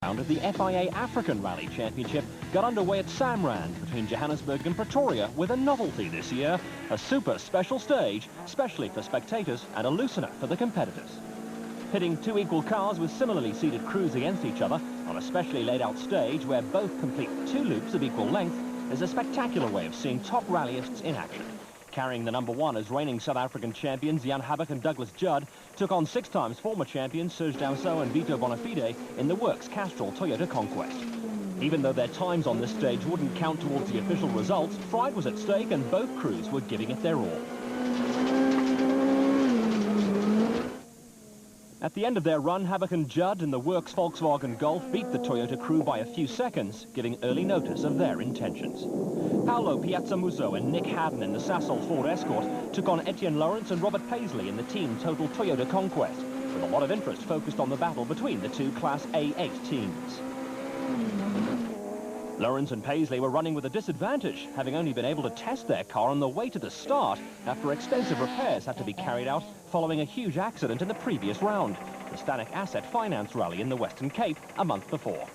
round of the FIA African Rally Championship got underway at Samrand between Johannesburg and Pretoria with a novelty this year, a super special stage, specially for spectators and a loosener for the competitors. Pitting two equal cars with similarly seated crews against each other on a specially laid out stage where both complete two loops of equal length is a spectacular way of seeing top rallyists in action. Carrying the #1 as reigning South African champions Jan Habak and Douglas Judd took on 6 times former champions Serge Damso and Vito Bonafide in the Works Castrol Toyota Conquest. Even though their times on this stage wouldn't count towards the official results, pride was at stake and both crews were giving it their all. At the end of their run, Habak and Judd in the Works Volkswagen Golf beat the Toyota crew by a few seconds, giving early notice of their intentions. Paolo Piazzamuso and Nick Haddon in the Sasol Ford Escort took on Etienne Lawrence and Robert Paisley in the Team Total Toyota Conquest, with a lot of interest focused on the battle between the two Class A8 teams. Lawrence and Paisley were running with a disadvantage, having only been able to test their car on the way to the start after extensive repairs had to be carried out following a huge accident in the previous round, the Stannic Asset Finance Rally in the Western Cape a month before.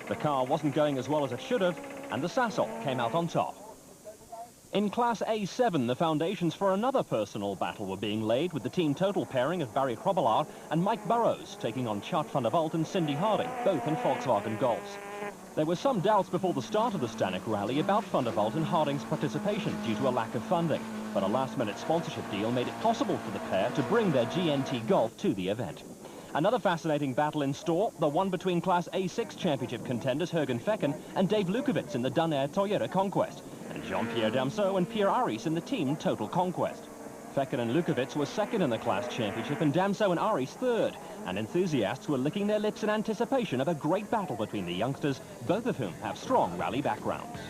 The car wasn't going as well as it should have, and the Sasol came out on top. In Class A7, the foundations for another personal battle were being laid with the team total pairing of Barry Krobelaar and Mike Burrows taking on Chart van der Walt and Cindy Harding, both in Volkswagen Golfs. There were some doubts before the start of the Stannic Rally about Van der Walt and Harding's participation due to a lack of funding, but a last-minute sponsorship deal made it possible for the pair to bring their GNT Golf to the event. Another fascinating battle in store, the one between Class A6 championship contenders Jürgen Fecken and Dave Lukowitz in the Dunair Toyota Conquest, and Jean-Pierre Damso and Pierre Aris in the Team Total Conquest. Fecken and Lukowitz were second in the class championship and Damso and Aris third, and enthusiasts were licking their lips in anticipation of a great battle between the youngsters, both of whom have strong rally backgrounds.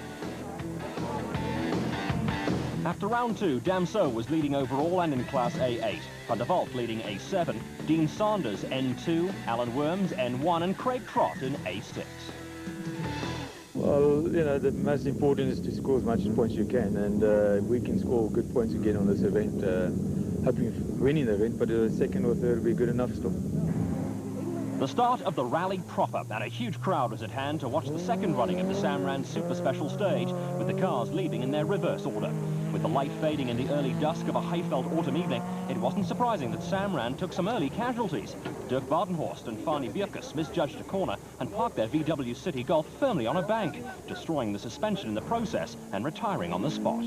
After round 2, Damso was leading overall and in Class A8, Van der Walt leading A7, Dean Sanders N2, Alan Worms N1 and Craig Trott in A6. Well, you know, the most important is to score as much points you can, and if we can score good points again on this event, hoping winning the event, but a second or third will be good enough still. The start of the rally proper, and a huge crowd was at hand to watch the second running of the Samrand Super Special Stage, with the cars leaving in their reverse order. With the light fading in the early dusk of a Highveld autumn evening, it wasn't surprising that Samrand took some early casualties. Dirk Badenhorst and Fani Bierkus misjudged a corner and parked their VW City Golf firmly on a bank, destroying the suspension in the process and retiring on the spot.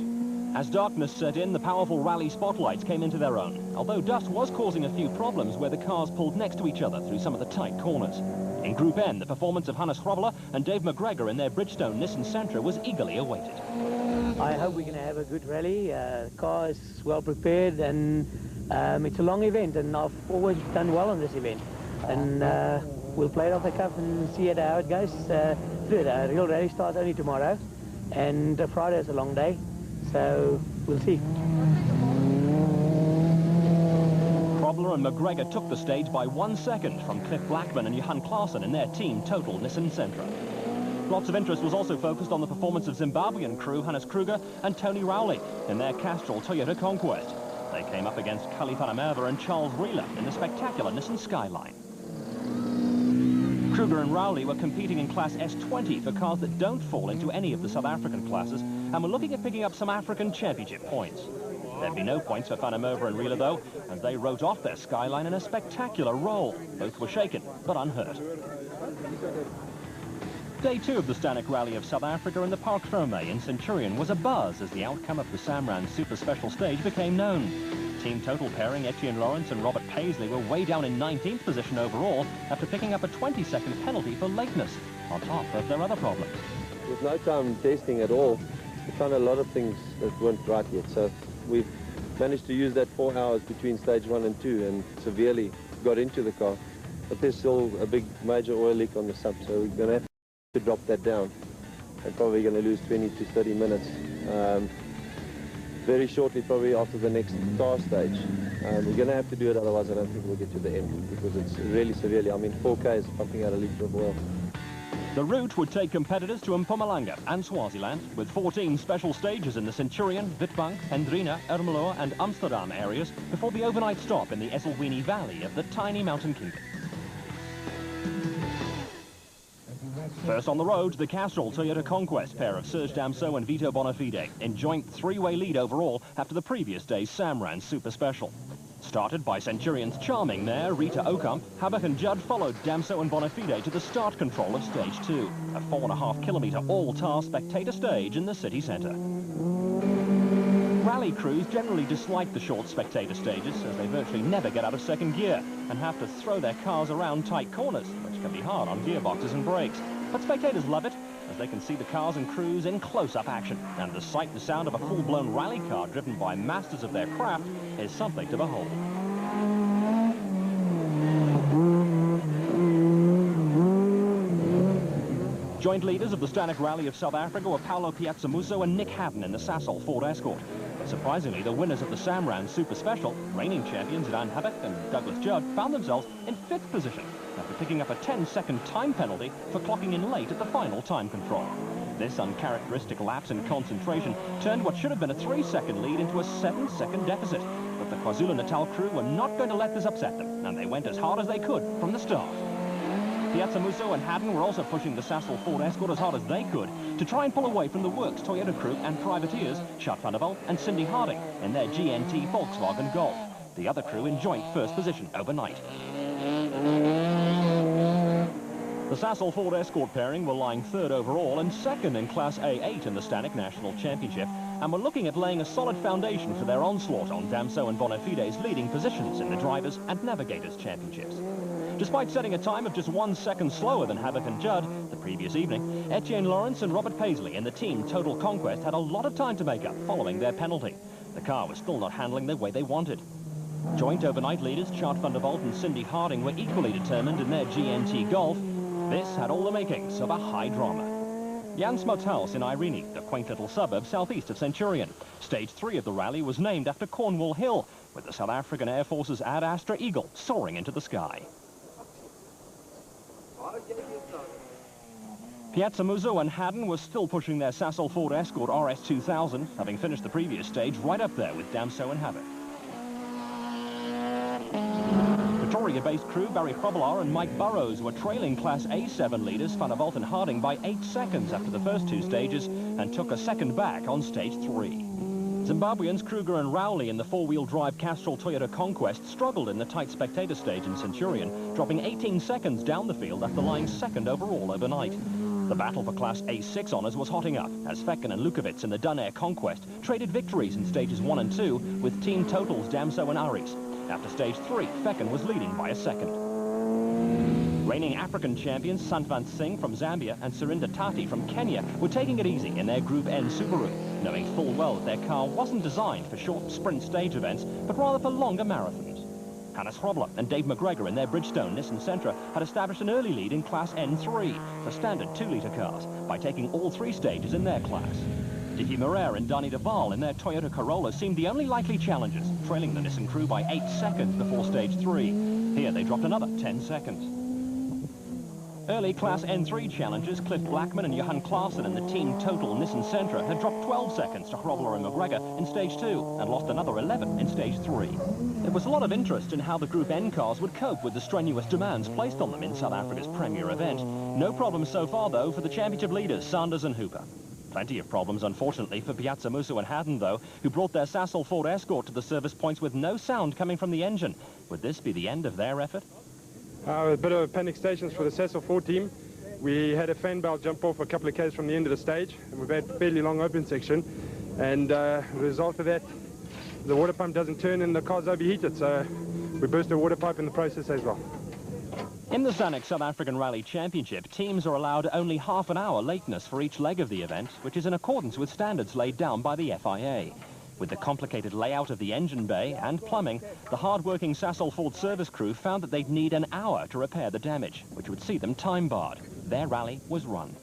As darkness set in, the powerful rally spotlights came into their own, although dust was causing a few problems where the cars pulled next to each other through some of the tight corners. In Group N, the performance of Hannes Grobbelaar and Dave McGregor in their Bridgestone Nissan Sentra was eagerly awaited. I hope we're going to have a good rally. The car is well prepared, and it's a long event, and I've always done well on this event. And we'll play it off the cuff and see how it goes. The real rally starts only tomorrow, and Friday is a long day. So we'll see. Grobbelaar and McGregor took the stage by 1 second from Cliff Blackman and Johan Klaassen in their Team Total Nissan Sentra. Lots of interest was also focused on the performance of Zimbabwean crew Hannes Kruger and Tony Rowley in their Castrol Toyota Conquest. They came up against Kali van der Merwe and Charles Rieler in the spectacular Nissan Skyline. Kruger and Rowley were competing in Class S20 for cars that don't fall into any of the South African classes, and were looking at picking up some African championship points. There'd be no points for Van der Merwe and Rieler, though, as they wrote off their Skyline in a spectacular roll. Both were shaken, but unhurt. Day 2 of the Stannic Rally of South Africa in the Parc Fermé in Centurion was abuzz as the outcome of the Samrand Super Special Stage became known. Team total pairing Etienne Lawrence and Robert Paisley were way down in 19th position overall after picking up a 20-second penalty for lateness, on top of their other problems. With no time testing at all, we found a lot of things that weren't right yet, so we've managed to use that 4 hours between stage 1 and 2 and severely got into the car. But there's still a big major oil leak on the sub, so we're going to have to drop that down. We're probably going to lose 20 to 30 minutes. Very shortly, probably after the next tar stage. We're going to have to do it, otherwise I don't think we'll get to the end, because it's really severely, I mean 4K is pumping out a litre of oil. The route would take competitors to Mpumalanga and Swaziland, with 14 special stages in the Centurion, Witbank, Hendrina, Ermelo and Amsterdam areas before the overnight stop in the Esselwini Valley of the tiny mountain kingdom. First on the road, the Castrol Toyota Conquest pair of Serge Damso and Vito Bonafide in joint three-way lead overall after the previous day's Samran Super Special. Started by Centurion's charming mare, Rita Okamp, Habak and Judd followed Damso and Bonafide to the start control of Stage 2, a 4.5-kilometre all-tar spectator stage in the city centre. Rally crews generally dislike the short spectator stages as they virtually never get out of second gear and have to throw their cars around tight corners, which can be hard on gearboxes and brakes. But spectators love it, as they can see the cars and crews in close-up action, and the sight and sound of a full-blown rally car driven by masters of their craft is something to behold. Joint leaders of the Stannic Rally of South Africa were Paolo Piazzamuso and Nick Haddon in the Sasol Ford Escort. But surprisingly, the winners of the Samran Super Special, reigning champions Jan Habak and Douglas Judd, found themselves in 5th position after picking up a 10-second time penalty for clocking in late at the final time control. This uncharacteristic lapse in concentration turned what should have been a 3-second lead into a 7-second deficit. But the KwaZulu-Natal crew were not going to let this upset them, and they went as hard as they could from the start. Piazzamuso and Haddon were also pushing the Sasol Ford Escort as hard as they could to try and pull away from the Works Toyota crew and privateers Chart van der Walt and Cindy Harding in their GNT Volkswagen Golf. The other crew in joint first position overnight. The Sasol Ford Escort pairing were lying 3rd overall and 2nd in Class A8 in the Stannic National Championship, and were looking at laying a solid foundation for their onslaught on Damso and Bonafide's leading positions in the Drivers' and Navigators' Championships. Despite setting a time of just 1 second slower than Habak and Judd the previous evening, Etienne Lawrence and Robert Paisley in the team Total Conquest had a lot of time to make up following their penalty. The car was still not handling the way they wanted. Joint overnight leaders Chart van der Walt and Cindy Harding were equally determined in their GNT Golf. This had all the makings of a high drama. Jan Smuts' house in Irene, a quaint little suburb southeast of Centurion. Stage 3 of the rally was named after Cornwall Hill, with the South African Air Force's Ad Astra Eagle soaring into the sky. Piazzamuso and Haddon were still pushing their Sasol Ford Escort RS2000, having finished the previous stage right up there with Damso and Habak. Pretoria-based crew Barry Hrobelaar and Mike Burrows were trailing Class A7 leaders Van der Walt and Harding by 8 seconds after the first 2 stages and took a second back on Stage 3. Zimbabweans Kruger and Rowley in the 4-wheel drive Castrol Toyota Conquest struggled in the tight spectator stage in Centurion, dropping 18 seconds down the field after lying 2nd overall overnight. The battle for Class A6 honours was hotting up as Fecken and Lukowitz in the Dunair Conquest traded victories in stages 1 and 2 with team totals Damso and Aries. After stage 3, Fecken was leading by a second. Reigning African champions Santvan Singh from Zambia and Surinder Tati from Kenya were taking it easy in their Group N Subaru, knowing full well that their car wasn't designed for short sprint stage events, but rather for longer marathons. Hannes Hrobler and Dave McGregor in their Bridgestone Nissan Sentra had established an early lead in Class N3 for standard 2-litre cars by taking all 3 stages in their class. Dicky Moreira and Danny Duval in their Toyota Corolla seemed the only likely challengers, trailing the Nissan crew by 8 seconds before stage 3. Here they dropped another 10 seconds. Early Class N3 challengers Cliff Blackman and Johan Klaassen in the team Total Nissan Sentra had dropped 12 seconds to Hrobler and McGregor in stage 2 and lost another 11 in stage 3. There was a lot of interest in how the Group N cars would cope with the strenuous demands placed on them in South Africa's premier event. No problems so far, though, for the championship leaders Sanders and Hooper. Plenty of problems, unfortunately, for Piazzamuso and Haddon, though, who brought their Sasol Ford Escort to the service points with no sound coming from the engine. Would this be the end of their effort? A bit of panic stations for the Sasol Ford team. We had a fan belt jump off a couple of k's from the end of the stage, and we've had a fairly long open section. And the result of that, the water pump doesn't turn and the car's overheated, so we burst a water pipe in the process as well. In the Stannic South African Rally Championship, teams are allowed only half an hour lateness for each leg of the event, which is in accordance with standards laid down by the FIA. With the complicated layout of the engine bay and plumbing, the hard-working Sasol Ford service crew found that they'd need an hour to repair the damage, which would see them time-barred. Their rally was run.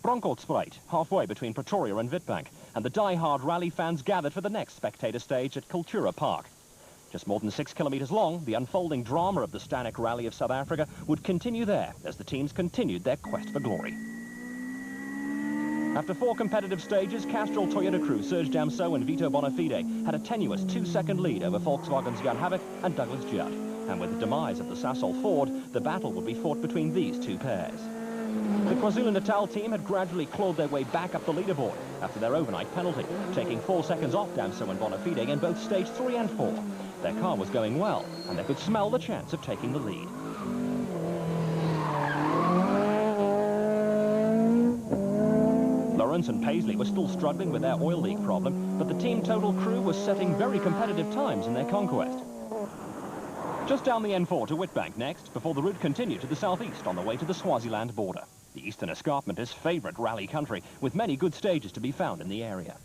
Bronkhorstspruit, halfway between Pretoria and Witbank, and the die-hard rally fans gathered for the next spectator stage at Kultura Park. Just more than 6 kilometres long, the unfolding drama of the Stannic Rally of South Africa would continue there as the teams continued their quest for glory. After 4 competitive stages, Castrol Toyota crew Serge Damso and Vito Bonafide had a tenuous 2-second lead over Volkswagen's Jan Habak and Douglas Judd. And with the demise of the Sasol Ford, the battle would be fought between these 2 pairs. The KwaZulu-Natal team had gradually clawed their way back up the leaderboard after their overnight penalty, taking 4 seconds off Damso and Bonafide in both stage 3 and 4. Their car was going well, and they could smell the chance of taking the lead. Lawrence and Paisley were still struggling with their oil leak problem, but the team total crew was setting very competitive times in their conquest. Just down the N4 to Witbank next, before the route continued to the southeast on the way to the Swaziland border. The Eastern Escarpment is favourite rally country, with many good stages to be found in the area.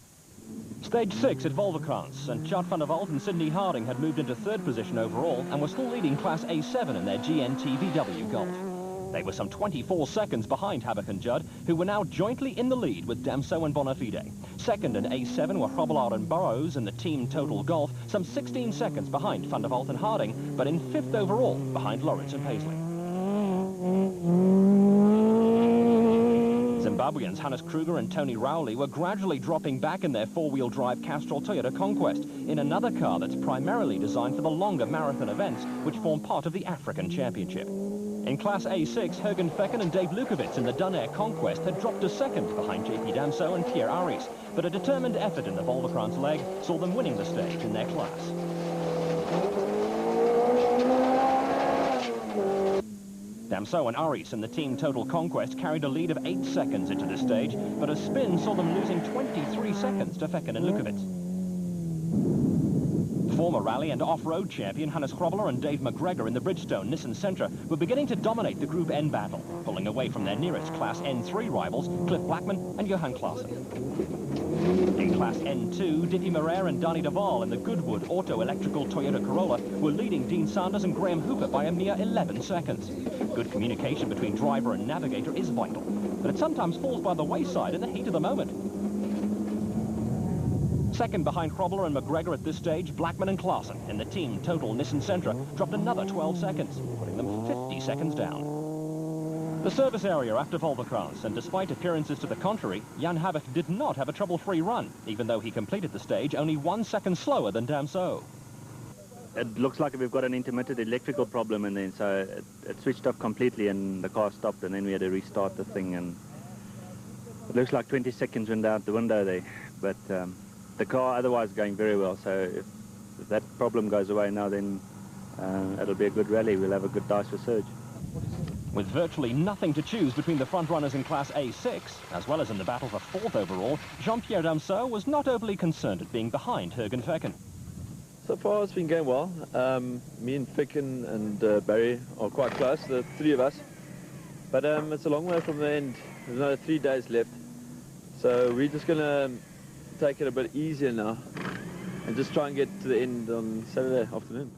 Stage 6 at Volverkrans, and Chad van der Walt and Sidney Harding had moved into 3rd position overall and were still leading Class A7 in their GNT VW Golf. They were some 24 seconds behind Habak and Judd, who were now jointly in the lead with Damso and Bonafide. Second and A7 were Grobbelaar and Burrows in the team total golf, some 16 seconds behind Van der Walt and Harding, but in 5th overall behind Lawrence and Paisley. Zimbabweans Hannes Kruger and Tony Rowley were gradually dropping back in their four-wheel drive Castrol Toyota Conquest in another car that's primarily designed for the longer marathon events which form part of the African Championship. In Class A6, Jürgen Fecken and Dave Lukowitz in the Dunair Conquest had dropped to 2nd behind JP Damso and Pierre Aris, but a determined effort in the Volverkrans leg saw them winning the stage in their class. Damso and Aris in the team total conquest carried a lead of 8 seconds into the stage, but a spin saw them losing 23 seconds to Fecken and Lukowitz. Former rally and off-road champion Hannes Grobbelaar and Dave McGregor in the Bridgestone Nissan Sentra were beginning to dominate the Group N battle, pulling away from their nearest Class N3 rivals, Cliff Blackman and Johan Klaassen. In Class N2, Dippy Moreira and Danny de Waal in the Goodwood Auto Electrical Toyota Corolla were leading Dean Sanders and Graham Hooper by a mere 11 seconds. Good communication between driver and navigator is vital, but it sometimes falls by the wayside in the heat of the moment. Second behind Grobbelaar and McGregor at this stage, Blackman and Klaassen in the team total Nissan Sentra dropped another 12 seconds, putting them 50 seconds down. The service area after Volverkrans, and despite appearances to the contrary, Jan Habak did not have a trouble-free run, even though he completed the stage only 1 second slower than Damso. It looks like we've got an intermittent electrical problem, and then so it switched off completely and the car stopped, and then we had to restart the thing, and it looks like 20 seconds went out the window there, but the car otherwise going very well, so if that problem goes away now, then it'll be a good rally. We'll have a good dice for Surge. With virtually nothing to choose between the front runners in Class A6, as well as in the battle for 4th overall, Jean-Pierre Damso was not overly concerned at being behind Jürgen Fecken. So far it's been going well. Me and Fecken and Barry are quite close, the three of us. But it's a long way from the end. There's another 3 days left. So we're just going to take it a bit easier now and just try and get to the end on Saturday afternoon.